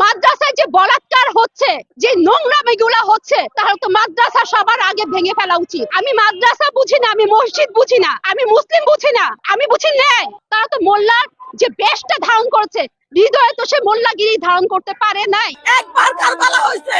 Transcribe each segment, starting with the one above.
মাদ্রাসায় যে বলাৎকার হচ্ছে, যে নোংরামিগুলা হচ্ছে, তাহলে তো মাদ্রাসা সবার আগে ভেঙে ফেলা উচিত। আমি মাদ্রাসা বুঝি না, আমি মসজিদ বুঝি না, আমি মুসলিম বুঝি না, আমি বুঝি ন্যায়। তারা তো মোল্লার যে বেশটা ধারণ করছে, হৃদয়ে তো সে মোল্লাগিরি ধারণ করতে পারে নাই। একবার কারবালা হয়েছে,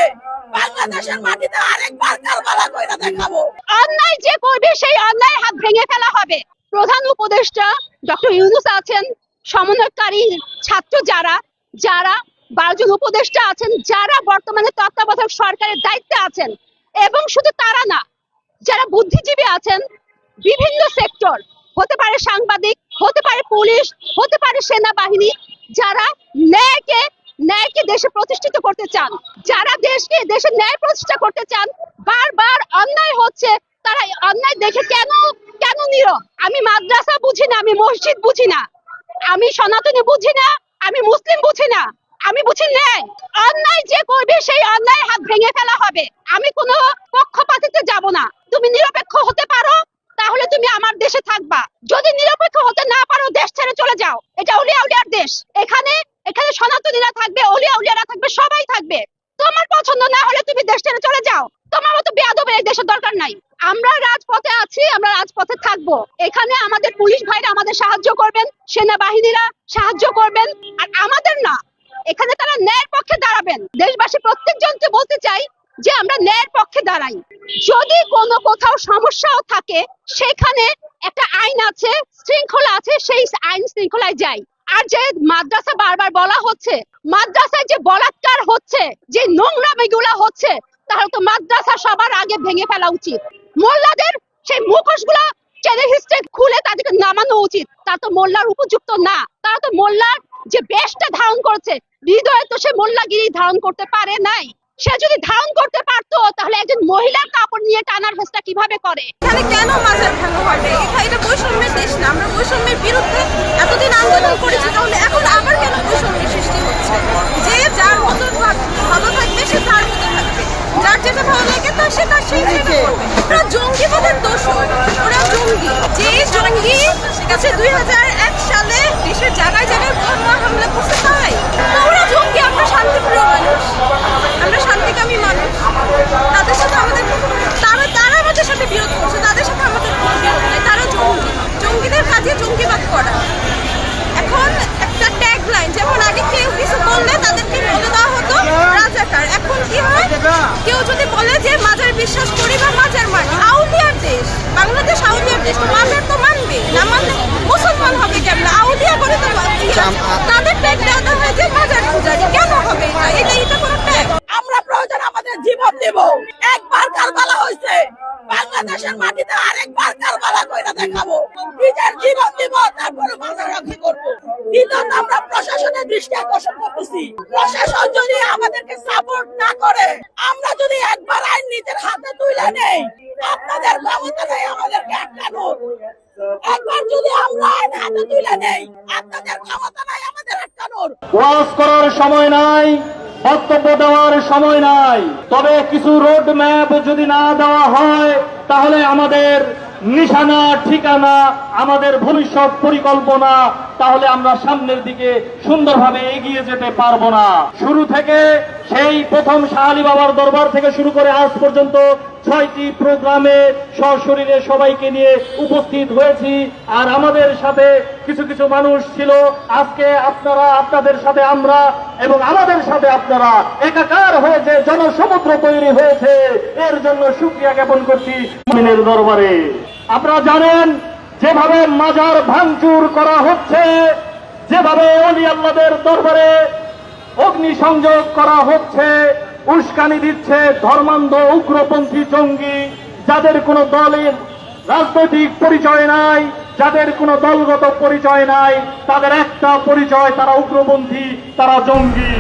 বাংলাদেশের মাটিতে আরেকবার কারবালা কইরা দেখাবো। অন্যায় যে করবে সেই অন্যায় হাত ভেঙে ফেলা হবে। প্রধান উপদেষ্টা ডক্টর ইউনূস আছেন, সমন্বয়কারী ছাত্র যারা 12 জন উপদেষ্টা আছেন, যারা বর্তমানে তত্ত্বাবধায়ক সরকারের দায়িত্বে আছেন, এবং শুধু তারা না, যারা বুদ্ধিজীবী আছেন, বিভিন্ন সেক্টর, হতে পারে সাংবাদিক, হতে পারে পুলিশ, হতে পারে সেনাবাহিনী, যারা ন্যায়কে দেশে প্রতিষ্ঠিত করতে চান, যারা দেশে ন্যায় প্রতিষ্ঠা করতে চান, বারবার অন্যায় হচ্ছে, তারা অন্যায় দেখে কেন নীরব? আমি মাদ্রাসা বুঝি না, আমি মসজিদ বুঝি না, আমি সনাতনী বুঝি না, আমি মুসলিম বুঝি না, আমি বুঝি ন্যায়। অন্যায় যে করবে সেই অন্যায় হাত ভেঙে ফেলা হবে। আমি কোনো পক্ষপাতিত্বে যাব না। তুমি নিরপেক্ষ হতে পারো, তাহলে তুমি আমার দেশে থাকবা। যদি নিরপেক্ষ হতে না পারো, দেশ ছেড়ে চলে যাও। এটা অলিয়া উলিয়ার দেশ। এখানে সনাতনীরা থাকবে, অলিয়া উলিয়ারা থাকবে, সবাই থাকবে। তোমার পছন্দ না হলে তুমি দেশ ছেড়ে চলে যাও। তোমার মতো বেয়াদবের এই দেশের দরকার নাই। আমরা রাজপথে আছি, আমরা রাজপথে থাকবো। এখানে আমাদের পুলিশ ভাইরা আমাদের সাহায্য করবেন, সেনাবাহিনীরা সাহায্য করবেন, আর আমাদের না, এখানে তারা ন্যায়ের পক্ষে দাঁড়াবেন। দেশবাসী প্রত্যেকজনকে বলতে চাই যে আমরা ন্যায়ের পক্ষে দাঁড়াই। যদি কোনো কোথাও সমস্যাও থাকে, সেখানে একটা আইন আছে, শৃঙ্খলা আছে, সেই আইন শৃঙ্খলায় যাই। আর যে মাদ্রাসা বারবার বলা হচ্ছে, মাদ্রাসায় যে বলাৎকার হচ্ছে, যে নোংরামিগুলা হচ্ছে, তাহলে তো মাদ্রাসা সবার আগে ভেঙে ফেলা উচিত। মোল্লাদের সেই মুখোশগুলা টেনে হিস্ট্রি খুলে তাদেরকে নামানো উচিত। তারা তো মোল্লার উপযুক্ত না। তারা তো মোল্লার যে বেশটা ধারণ করেছে, হৃদয়ে তো সে মোল্লাগিরি ধারণ করতে পারে নাই। সে যদি ধারণ করতে পারতো, তাহলে একজন মহিলার কাপড় নিয়ে টানার চেষ্টা কিভাবে করে? এখানে কেন মাজার ভাঙা হবে? এটা বৈষম্যের দেশ না। আমরা বৈষম্যের বিরুদ্ধে এতদিন আন্দোলন করেছি, তাহলে এখন আবার কেন বৈষম্যের সৃষ্টি হচ্ছে? যে যার মতো ভালো থাকবে, সে তার মতো থাকবে, যার যেটা ভালো লাগে তার সেটা সেই করবে। ওরা জঙ্গিবাদের দোষ, ওরা জঙ্গি। যে জঙ্গি কাছে 2001 সালে দেশের জায়গায় জায়গায় বোমা হামলা করতে পারে, ওরা জঙ্গি। আমরা শান্তিপ্রিয় মানুষ, আমরা শান্তিকামী মানুষ। তাদের সাথে তারা আমাদের সাথে বিরোধ করছে, তাদের সাথে আমাদের কোনো বিরোধ নেই। তারা জঙ্গি, জঙ্গিদের কাজে জঙ্গিবাদ করা। এখন একটা ট্যাগ লাইন, যেমন আগে কেউ কিছু বললে তাদেরকে বলে দেওয়া হতো রাজাকার। এখন কি হয়, কেউ যদি বলে যে মাজার বিশ্বাস করি বা মাজার মানি, আউলিয়ার দেশ বাংলাদেশ, আউলিয়ার দেশ, তো মাজার তো মানবে না, মানলে মুসলমান হবে কেমন? আউলিয়া করে তো তাদের ট্যাগ দেওয়া হয় যে মাজার পূজারি। কেন হবে এটা কোনো ট্যাগ? আমরা প্রয়োজন আমাদের জীবন দেব। একবার কারবালা হয়েছে, বাংলাদেশের মাটিতে আরেকবার কারবালা কইরা দেখাবো। নিজের জীবন দেব, তারপরে মাজার রক্ষা করবো। দ্বিতীয়ত, আমরা প্রশাসনের দৃষ্টি আকর্ষণ করতেছি। প্রশাসন যদি আমাদেরকে সাপোর্ট না করে, আমরা যদি একবার আইন নিজের হাতে তুলে নেই, আপনাদের ক্ষমতা নেই আমাদেরকে আটকানোর। একবার যদি আমরা আইন হাতে তুলে নেই, আপনাদের ক্ষমতা নাই আমাদের আটকানোর। ওয়াজ করার সময় নাই, বক্তব্য দেওয়ার সময় নাই। তবে কিছু রোড ম্যাপ যদি না দেওয়া হয়, তাহলে আমাদের নিশানা, ঠিকানা, আমাদের ভবিষ্যৎ পরিকল্পনা, তাহলে আমরা সামনের দিকে সুন্দরভাবে এগিয়ে যেতে পারবো না। শুরু থেকে, সেই প্রথম শাহ আলী বাবার দরবার থেকে শুরু করে আজ পর্যন্ত 6টি প্রোগ্রামে সশরীরে সবাইকে নিয়ে উপস্থিত হয়েছি। আর আমাদের সাথে কিছু মানুষ ছিল। আজকে আপনারা, আপনাদের সাথে আমরা, এবং আমাদের সাথে আপনারা একাকার হয়ে যে জনসমুদ্র তৈরি হয়েছে, এর জন্য শুকরিয়া জ্ঞাপন করছি মুমিনের দরবারে। আপনারা জানেন, যেভাবে মাজার ভাঙচুর করা হচ্ছে, যেভাবে ওলি আল্লাহদের দরবারে অগ্নিসংযোগ করা হচ্ছে, উস্কানি দিচ্ছে ধর্মান্ধ উগ্রপন্থী জঙ্গি, যাদের কোনো দলের রাজনৈতিক পরিচয় নাই, যাদের কোনো দলগত পরিচয় নাই, তাদের একটা পরিচয়, তারা উগ্রপন্থী, তারা জঙ্গি।